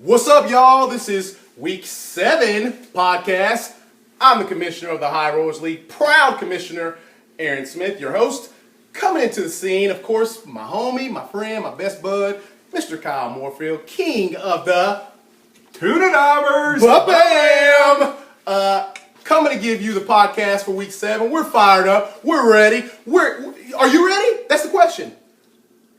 What's up, y'all? This is Week 7 podcast. I'm the commissioner of the High Rollers League, proud commissioner Aaron Smith, your host. Coming into the scene, of course, my homie, my friend, my best bud, Mr. Kyle Moorfield, king of the Tuna Dabbers! Ba-bam! Coming to give you the podcast for Week 7. We're fired up. We're ready. Are you ready? That's the question.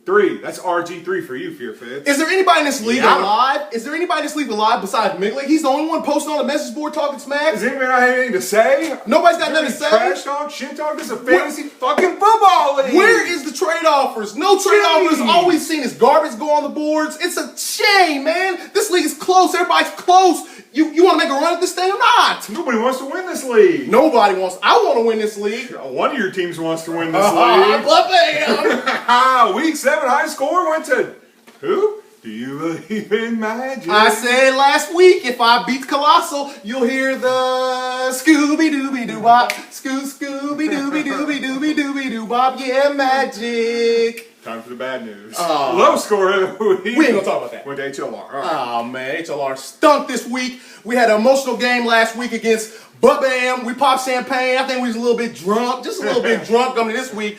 3. That's RG3 for you, Fear Fits. Is there anybody in this league Yeah. alive? Is there anybody in this league alive besides Migley? He's the only one posting on the message board talking smack. Does anybody not have anything to say? Nobody's got nothing to say. Trash talk, shit talk, this is a fantasy fucking football league! Where is the trade offers? No trade offers. All we've seen is garbage go on the boards. It's a shame, man. This league is close. Everybody's close. You want to make a run at this thing or not? Nobody wants to win this league. Nobody wants. I want to win this league. One of your teams wants to win this league. Ba-bam! Week 7 high score went to who? Do you believe in magic? I said last week, if I beat Colossal, you'll hear the Scooby-Dooby-Doo-Bop. Scooby-Dooby-Dooby-Dooby-Dooby-Doo-Bop. Yeah, magic. Time for the bad news. Oh. Low score of the week. We ain't gonna talk about that. Went to HLR. All right. Oh, man, HLR stunk this week. We had an emotional game last week against Ba-bam. We popped champagne. I think we was a little bit drunk, just a little bit drunk coming this week.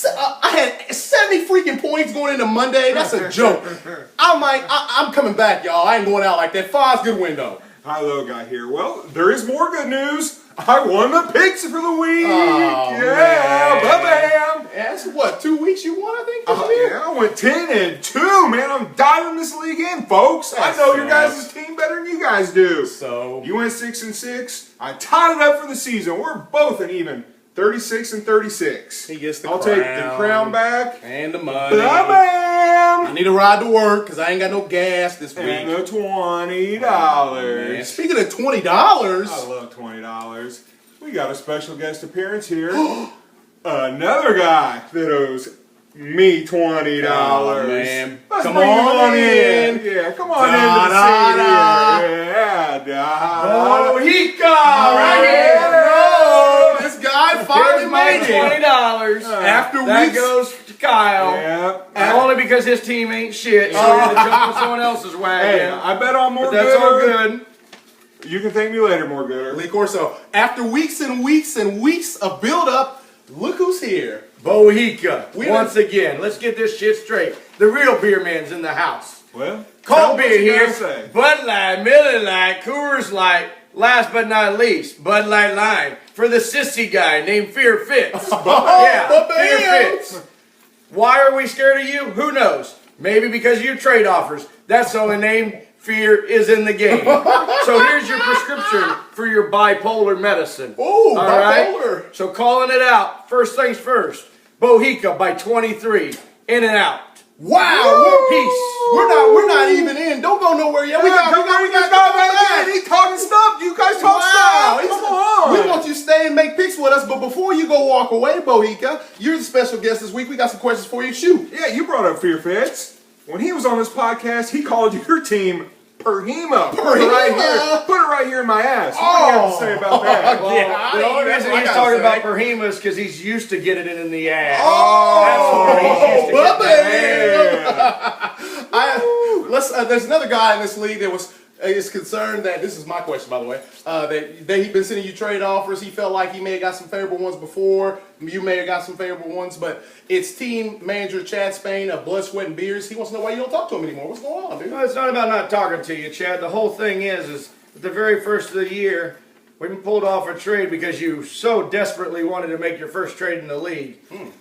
I had 70 freaking points going into Monday. That's a joke. I'm coming back, y'all. I ain't going out like that. 5's good window. Hi-lo guy here. Well, there is more good news. I won the picks for the week. Oh, yeah, man. ba-bam. Yeah, that's what, 2 weeks you won, I think, this year? Yeah, I went 10-2, man. I'm diving this league in, folks. That's I know your sad. guys' team better than you guys do. So, You went 6-6. I tied it up for the season. We're both an even 36-36. he gets the I'll crown. take the crown back. And the money. Ba-bam. I need to ride to work because I ain't got no gas this week. And the $20. Man, speaking of $20, I love $20. We got a special guest appearance here. Another guy that owes me $20. Oh, man. Let's Come bring him on in. Yeah, come on Da, into the da, city. da. Yeah, Mojica right here, bro. This guy finally made it. $20. After That weeks. goes to Kyle. Yeah. Only because his team ain't shit, so he had to jump on someone else's Hey, wagon. I bet on more But that's all gooder. good. You can thank me later, more gooder. Lee Corso. After weeks and weeks and weeks of build-up, look who's here. Bohica, We once again. Let's get this shit straight. The real beer man's in the house. Well, Cold tell beer what you here. gotta say. Bud Light, Miller Lite, Coors Light. Last but not least, Bud Light Lime for the sissy guy named Fear Fits. Yeah, Ba-bam. Fear Fits. Why are we scared of you? Who knows? Maybe because of your trade offers. That's the only name. Fear is in the game. So here's your prescription for your bipolar medicine. Ooh, All right? bipolar. So calling it out. First things first. Bohica by 23. In and out. Wow, Peace. we're not even in. Don't go nowhere yet. We got He's talking stuff. You guys talk Wow, stuff. Come on. we want you to stay and make picks with us, but before you go walk away, Bohica, you're the special guest this week. We got some questions for you. Shoot. Yeah, you brought up Fear Fits. When he was on this podcast, he called your team Perhema. Put it right here. Put it right here in my ass. What do you have to say about that? Well, Yeah, the only that's reason what I he's gotta talking say. about Perhema is because he's used to getting it in the ass. Oh, That's where he's used to getting Yeah. There's another guy in this league that is concerned that this is my question, by the way. That he's been sending you trade offers. He felt like he may have got some favorable ones before. You may have got some favorable ones, but it's team manager Chad Spain of Blood, Sweat, and Beers. He wants to know why you don't talk to him anymore. What's going on, dude? No, it's not about not talking to you, Chad. The whole thing is at the very first of the year, we pulled off a trade because you so desperately wanted to make your first trade in the league.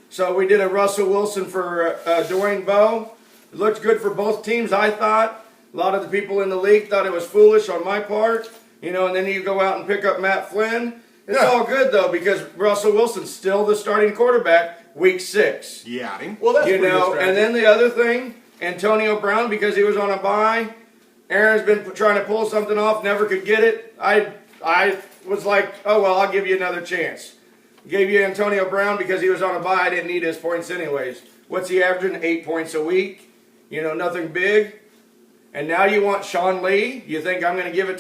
So we did a Russell Wilson for Dwayne Bowe. It looked good for both teams, I thought. A lot of the people in the league thought it was foolish on my part. You know, and then you go out and pick up Matt Flynn. It's all good, though, because Russell Wilson's still the starting quarterback week 6. Yachting. Well, that's You pretty know, good and then the other thing, Antonio Brown, because he was on a bye, Aaron's been trying to pull something off, never could get it. I was like, oh, well, I'll give you another chance. Gave you Antonio Brown because he was on a bye. I didn't need his points anyways. What's he averaging? 8 points a week. You know, nothing big. And now you want Sean Lee? You think I'm going to give it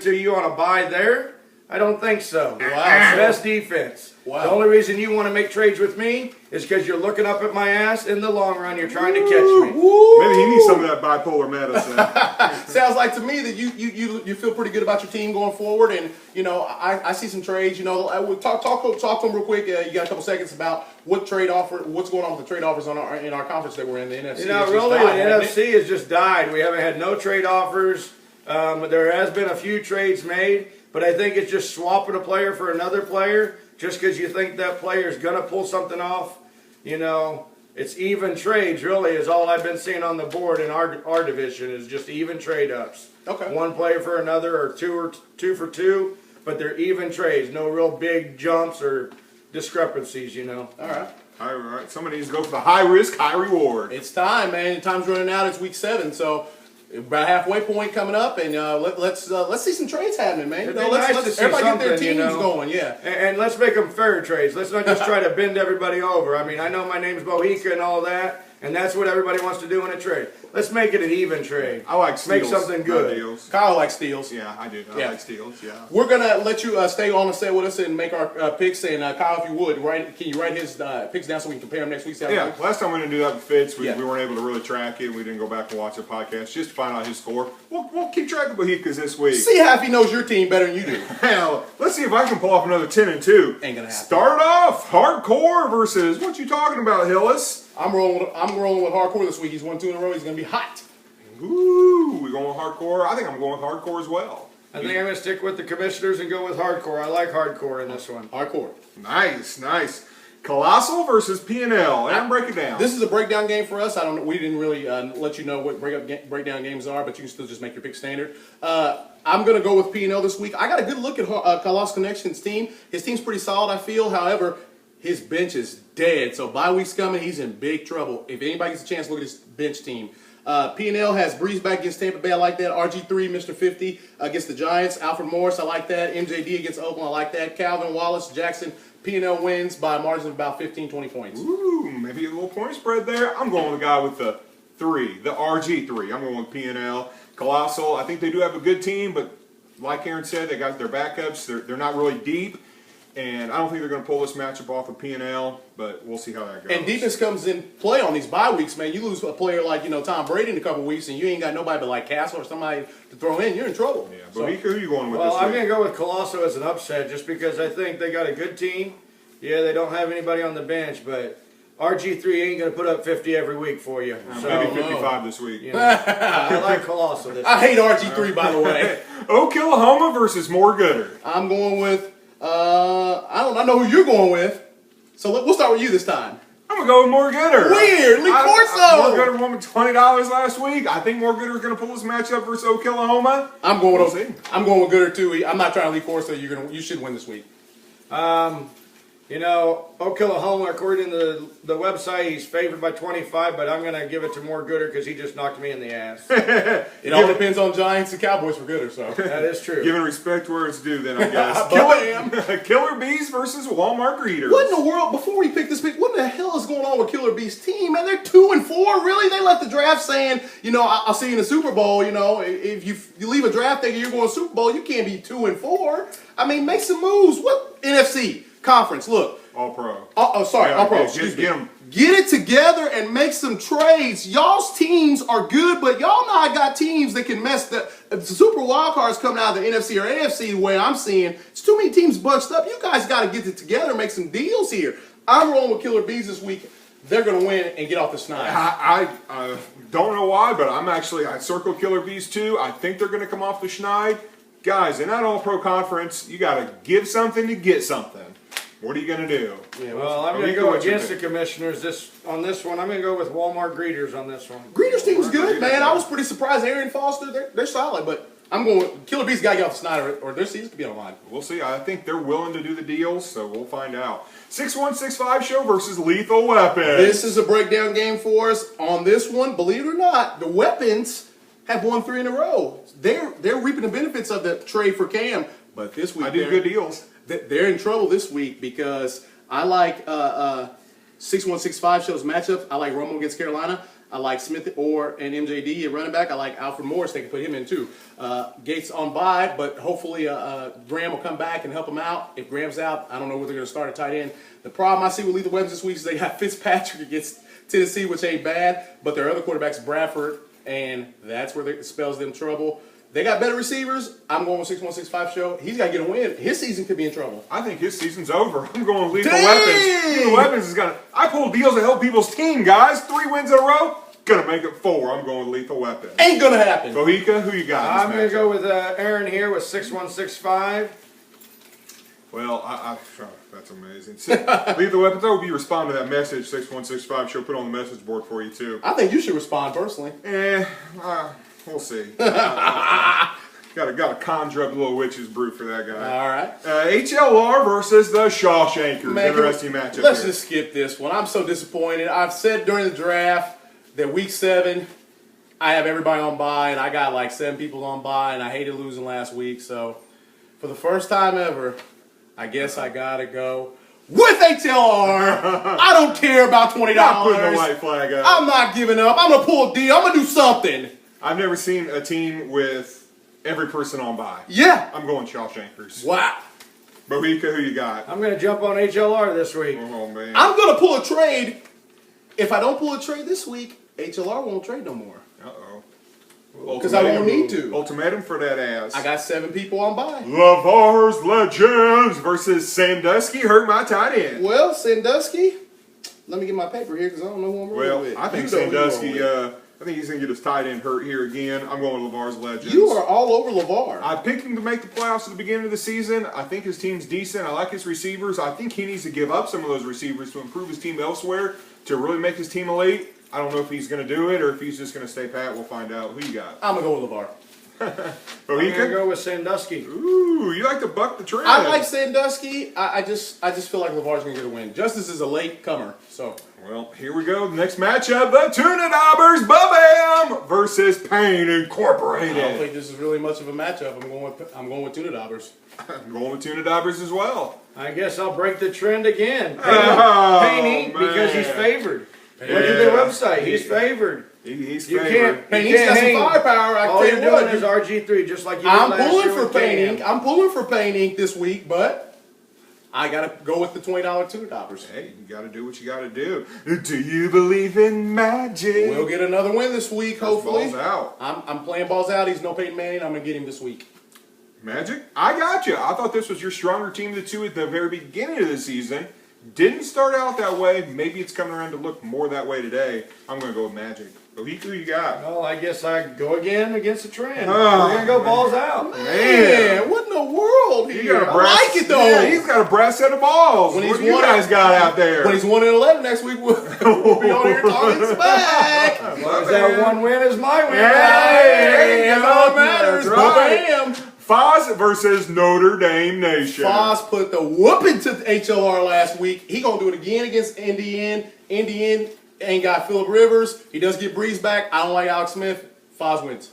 to you on a bye there? I don't think so. Wow. Best defense. Wow. The only reason you want to make trades with me is because you're looking up at my ass. In the long run, you're trying to catch me. Maybe he needs some of that bipolar medicine. Sounds like to me that you feel pretty good about your team going forward, and I see some trades. I would talk to them real quick. You got a couple seconds about what's going on with the trade offers in our conference that we're in, the NFC. Really, the NFC has just died. We haven't had no trade offers. There has been a few trades made, but I think it's just swapping a player for another player just because you think that player is going to pull something off. It's even trades, really, is all I've been seeing on the board in our division is just even trade ups. Okay. One player for another or two for two, but they're even trades. No real big jumps or discrepancies, All right. All right. Somebody needs to go for the high risk, high reward. It's time, man. Time's running out. It's week 7, so about halfway point coming up, and let's see some trades happening, man. It'd be nice to see everybody get their something, teams going, yeah. And let's make them fair trades. Let's not just try to bend everybody over. I mean, I know my name's Bohica and all that, and that's what everybody wants to do in a trade. Let's make it an even trade. I like Make steals. something not good. deals. Kyle likes steals. Yeah, I do. I Yeah. like steals. Yeah. We're gonna let you stay on and stay with us and make our picks. And Kyle, if you would, can you write his picks down so we can compare them next week? Yeah, last time we didn't do that with Fitz. We Yeah. weren't able to really track it. We didn't go back and watch the podcast just to find out his score. We'll keep track of Bohica's this week. See how if he knows your team better than you do. Hell, let's see if I can pull off another 10-2. Ain't gonna happen. Start off hardcore versus what you talking about, Hillis? I'm rolling with hardcore this week. He's won 2 in a row. He's gonna be hot. Ooh, we going with hardcore? I think I'm going with hardcore as well. I think I'm going to stick with the commissioners and go with hardcore. I like hardcore in this one. Hardcore. Nice. Colossal versus P&L. And break it down. This is a breakdown game for us. We didn't really let you know what breakdown games are, but you can still just make your pick standard. I'm going to go with P&L this week. I got a good look at Colossal Connections' team. His team's pretty solid, I feel. However, his bench is dead. So bye week's coming. He's in big trouble. If anybody gets a chance, look at his bench team. P&L has Breeze back against Tampa Bay. I like that. RG3, Mr. 50 against the Giants. Alfred Morris, I like that. MJD against Oakland, I like that. Calvin Wallace, Jackson. P&L wins by a margin of about 15, 20 points. Ooh, maybe a little point spread there. I'm going with the guy with the 3, the RG3. I'm going with P&L. Colossal, I think they do have a good team, but like Aaron said, they got their backups. They're not really deep. And I don't think they're going to pull this matchup off of P&L, but we'll see how that goes. And defense comes in play on these bye weeks, man. You lose a player like Tom Brady in a couple weeks, and you ain't got nobody but like Castle or somebody to throw in. You're in trouble. Yeah, but Bohica, who you going with Well, this I'm week? going to go with Colosso as an upset just because I think they got a good team. Yeah, they don't have anybody on the bench, but RG3 ain't going to put up 50 every week for you. So, Maybe 55 this week. I like Colosso this I week. hate RG3, by the way. Oklahoma versus More Gooder. I'm going with, I know who you're going with. So we'll start with you this time. I'm going to go with More Gooder. Weird, Lee Corso. More Gooder won me $20 last week. I think More Gooder is going to pull this matchup versus Oklahoma. I'm going We'll see. with Gooder too. I'm not trying to Lee Corso. You should win this week. Oklahoma, according to the website, he's favored by 25, but I'm going to give it to More Gooder because he just knocked me in the ass. It all depends on Giants and Cowboys for Gooder. So That is true. Giving respect where it's due, then I guess. Killer Bees versus Walmart Greeters. what in the world? Before we pick this pick, what in the hell is going on with Killer Bee's team? Man, they're 2-4. Really? They left the draft saying, I'll see you in the Super Bowl. If you leave a draft thinking you're going to Super Bowl, you can't be 2-4. I mean, make some moves. What NFC conference? Look. All pro. All pro. Get them. Get it together and make some trades. Y'all's teams are good, but y'all not got teams that can mess the Super Wild Cards coming out of the NFC or AFC the way I'm seeing. It's too many teams bunched up. You guys got to get it together and make some deals here. I'm rolling with Killer Bees this week. They're going to win and get off the snide. I don't know why, but I circled Killer Bees too. I think they're going to come off the schneid. Guys, in that All-Pro conference, you got to give something to get something. What are you going to do? Yeah, well, I'm going to go against the commissioners on this one. I'm going to go with Walmart Greeters on this one. Greeters team's good, man. I was pretty surprised. Aaron Foster, they're solid, but I'm going with Killer Bees. Got to get off the snide or their season could be on the line. We'll see. I think they're willing to do the deals, so we'll find out. 6165 Show versus Lethal Weapons. This is a breakdown game for us. On this one, believe it or not, the Weapons have won 3 in a row. They're reaping the benefits of the trade for Cam, but this week I do good deals. They're in trouble this week because I like 6165 Show's matchup. I like Romo against Carolina. I like Smith and MJD at running back. I like Alfred Morris. They can put him in too. Gates on bye, but hopefully Graham will come back and help him out. If Graham's out, I don't know whether they're going to start a tight end. The problem I see with Lethal Weapons this week is they got Fitzpatrick against Tennessee, which ain't bad, but their other quarterback's Bradford, and that's where it spells them trouble. They got better receivers. I'm going with 6165 Show. He's got to get a win. His season could be in trouble. I think his season's over. I'm going with Lethal Dang! Weapons. Lethal Weapons is gonna. I pull deals to help people's team, guys. 3 wins in a row. Gonna make it 4. I'm going with Lethal Weapons. Ain't going to happen. Bohica, who you got? I'm going to go with Aaron here with 6165. Well, that's amazing. Lethal Weapons. I hope you respond to that message. 6165 Show. Put on the message board for you too. I think you should respond personally. We'll see. Gotta conjure up a little witch's brew for that guy. All right. HLR versus the Shawshankers. Man, Interesting matchup. Let's here. just skip this one. I'm so disappointed. I've said during the draft that week 7, I have everybody on bye, and I got like 7 people on bye, and I hated losing last week. So for the first time ever, I guess I gotta go with HLR. I don't care about $20. Not putting the white flag up. I'm not giving up. I'm gonna pull a deal. I'm gonna do something. I've never seen a team with every person on bye. Yeah. I'm going Shawshankers. Wow. Bohica, who you got? I'm going to jump on HLR this week. Oh, man. I'm gonna pull a trade. If I don't pull a trade this week, HLR won't trade no more. Uh-oh. Because I won't need to. Ultimatum for that ass. I got 7 people on bye. Lavar's Legends versus Sandusky. Hurt my tight end. Well, Sandusky, let me get my paper here because I don't know who I'm rolling with. I think You know who you're Sandusky, rolling with. I think he's going to get his tight end hurt here again. I'm going with Lavar's Legends. You are all over LeVar. I picked him to make the playoffs at the beginning of the season. I think his team's decent. I like his receivers. I think he needs to give up some of those receivers to improve his team elsewhere to really make his team elite. I don't know if he's going to do it or if he's just going to stay pat. We'll find out. Who you got? I'm going to go with LeVar. I'm going to go with Sandusky. Ooh, you like to buck the trend. I like Sandusky. I just feel like LeVar's going to get a win. Justice is a late comer, so. Well, here we go. The next matchup, the Tuna Daubers, Bam versus Payne Incorporated. I don't think this is really much of a matchup. I'm going with Tuna Daubers. I'm going with Tuna Daubers as well. I guess I'll break the trend again. Oh, Payne Inc. because he's man. favored. Look Yeah. at their website. He's favored. He's You favored. can't. Payne's You can't got some hang. firepower. I All tell you're you doing what. is RG3, just like you did I'm last pulling year for with Payne Cam. Inc. I'm pulling for Payne Inc. this week, but I got to go with the $20 Tuna Daubers. Hey, you got to do what you got to do. Do you believe in magic? We'll get another win this week, hopefully. Balls out. I'm playing balls out. He's no Peyton Manning. I'm going to get him this week. Magic? I got you. I thought this was your stronger team of the two at the very beginning of the season. Didn't start out that way. Maybe it's coming around to look more that way today. I'm going to go with Magic. Bohica, who you got? Well, I guess I go again against the trend. Oh, We're going to go balls out. Man, what in the world You here? got a I brass, like it, though. Yeah, he's got a brass set of balls. When What he's do you won- guys got out there? When he's 1-11 next week, we'll be on here talking smack. Because that one win is my win. Hey, that's all that matters. That's right. Bam. Foz versus Notre Dame Nation. Foz put the whooping to the HLR last week. He gonna do it again against Indiana. Indiana ain't got Phillip Rivers. He does get Breeze back. I don't like Alex Smith. Foz wins.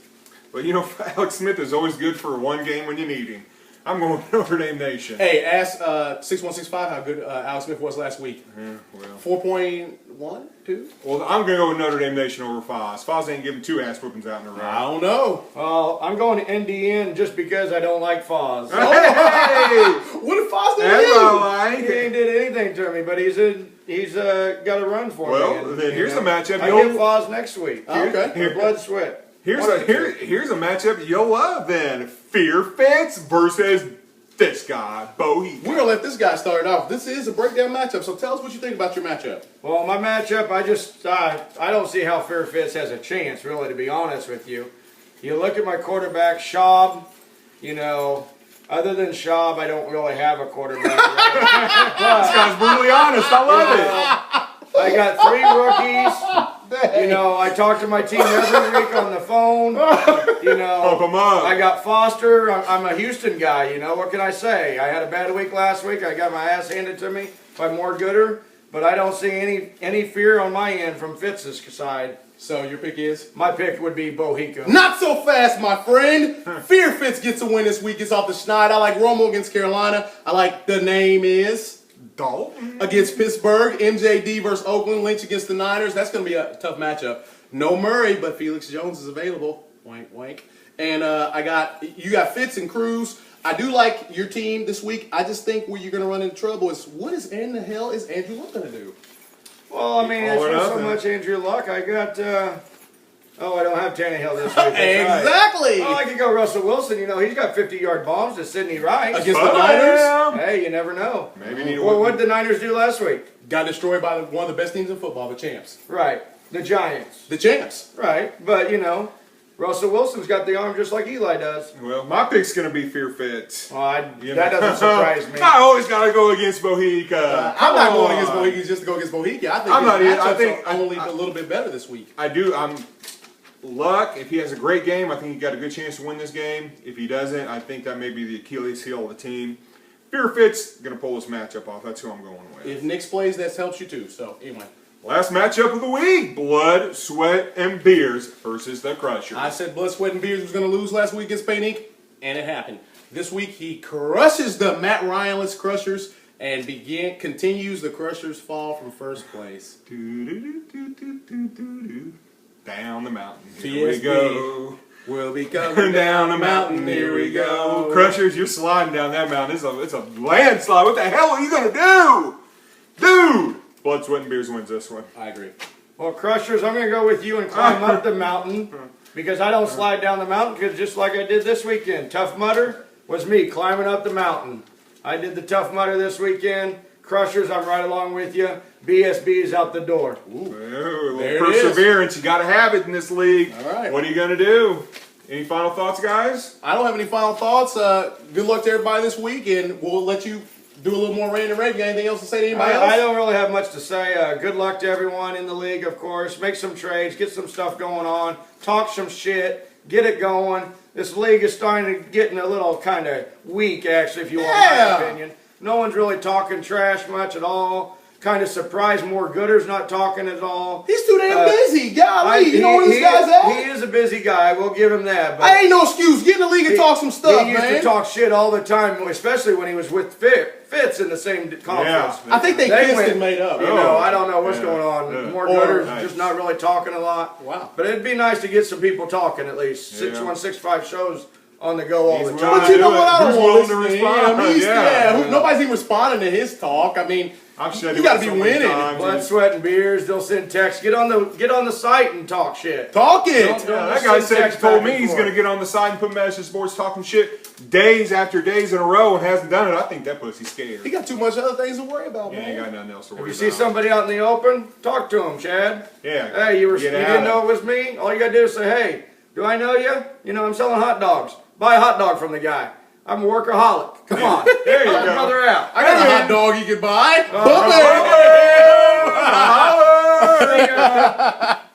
But you know, Alex Smith is always good for one game when you need him. I'm going with Notre Dame Nation. Hey, ask 6165 how good Alex Smith was last week. Yeah, well. 4.1, 2? Well, I'm going to go with Notre Dame Nation over Foz. Foz ain't giving 2 ass whoopings out in a row. I don't know. Well, I'm going to NDN just because I don't like Foz. Hey! What if Foz did That's you? what I He like. ain't did anything to me, but he's got a run for me. Well, then here's the matchup. I You'll- get Foz next week. Okay. For blood, sweat. Here's One a of the two. here's a matchup you'll love then. Fear Fits versus this guy, Bohica. We're gonna let this guy start off. This is a breakdown matchup, so tell us what you think about your matchup. Well, my matchup, I don't see how Fair Fitz has a chance, really, to be honest with you. You look at my quarterback, Schaub, other than Schaub, I don't really have a quarterback. This guy's brutally honest. I love it. I got 3 rookies. I talk to my team every week on the phone. Pump 'em up. I got Foster. I'm a Houston guy. What can I say? I had a bad week last week. I got my ass handed to me by More Gooder, but I don't see any fear on my end from Fitz's side. So your pick is? My pick would be Bohica. Not so fast, my friend. Fear Fitz gets a win this week. Gets off the schneid. I like Romo against Carolina. I like the name is Dalton. against Pittsburgh. MJD versus Oakland. Lynch against the Niners. That's going to be a tough matchup. No Murray, but Felix Jones is available. Wank, wank. And you got Fitz and Cruz. I do like your team this week. I just think where you're going to run into trouble is what in the hell is Andrew Luck going to do? Well, I mean, it's not so much Andrew Luck. I got, I don't have Tannehill this week. That's Exactly. right. Oh, I could go Russell Wilson. You know, he's got 50-yard bombs to Sidney Rice. Against the Niners? Hey, you never know. Maybe need Well, what did the Niners do last week? Got destroyed by one of the best teams in football, the champs. Right. The Giants. The champs. Right. But, you know, Russell Wilson's got the arm just like Eli does. Well, my pick's going to be Fear Fitz. Well, that doesn't surprise me. I always got to go against Bohica. I'm not going against Bohica just to go against Bohica. I think I'm not either. I think only a little bit better this week. I do. Luck, if he has a great game, I think he got a good chance to win this game. If he doesn't, I think that may be the Achilles heel of the team. Fear Fitz going to pull this matchup off. That's who I'm going with. If Nick's plays, that helps you too. So, anyway. Last matchup of the week, Blood, Sweat, and Beers versus the Crushers. I said Blood, Sweat, and Beers was going to lose last week against Paint Inc., and it happened. This week, he crushes the Matt Ryanless Crushers and continues the Crushers' fall from first place. Down the mountain, here we TSB. go. We'll be coming Down the mountain, here we go. Crushers, you're sliding down that mountain. It's a landslide. What the hell are you going to do? Dude! Blood, Sweat, and Beers wins this one. I agree. Well, Crushers, I'm going to go with you and climb up the mountain because I don't slide down the mountain because just like I did this weekend, Tough Mudder was me climbing up the mountain. I did the Tough Mudder this weekend. Crushers, I'm right along with you. BSB is out the door. Ooh, There it perseverance. You got to have it in this league. All right. What are you going to do? Any final thoughts, guys? I don't have any final thoughts. Good luck to everybody this week, and we'll let you do a little more random red. You got anything else to say to anybody else? I don't really have much to say. Good luck to everyone in the league, of course. Make some trades, get some stuff going on, talk some shit, get it going. This league is starting to get a little kind of weak, actually, if you want my opinion. No one's really talking trash much at all. Kind of surprised more Gooder's not talking at all. He's too damn busy. Golly, you know where this guy's at? He is a busy guy. We'll give him that. But I ain't no excuse. Get in the league and talk some stuff, he used man. to talk shit all the time, especially when he was with Fitz in the same conference. I think they kissed and made up. You know, I don't know what's going on. Yeah. More Or- Gooder's just not really talking a lot. Wow. But it'd be nice to get some people talking at least. 6165 shows on the go all the He's time. But you know what? I Who's don't want willing to to listen. respond? Yeah. Nobody's even responding to his talk. I mean, I've said you it got to so be many winning. times. Blood, Sweat, and Beers. They'll send texts. Get on the site and talk shit. Talk it. Don't- Yeah, that guy told me he's going to get on the side and put Madison Sports talking shit days after days in a row and hasn't done it. I think that pussy's scared. He got too much other things to worry about, Yeah, man. ain't got nothing else to worry If about. you see somebody out in the open, talk to him, Chad. Yeah. Hey, you get didn't at know it was me? All you gotta do is say, hey, do I know you? You know, I'm selling hot dogs. Buy a hot dog from the guy. I'm a workaholic. Come on. There you Help a go. brother out. I got a hot dog you can buy. Holler! Ha ha ha ha!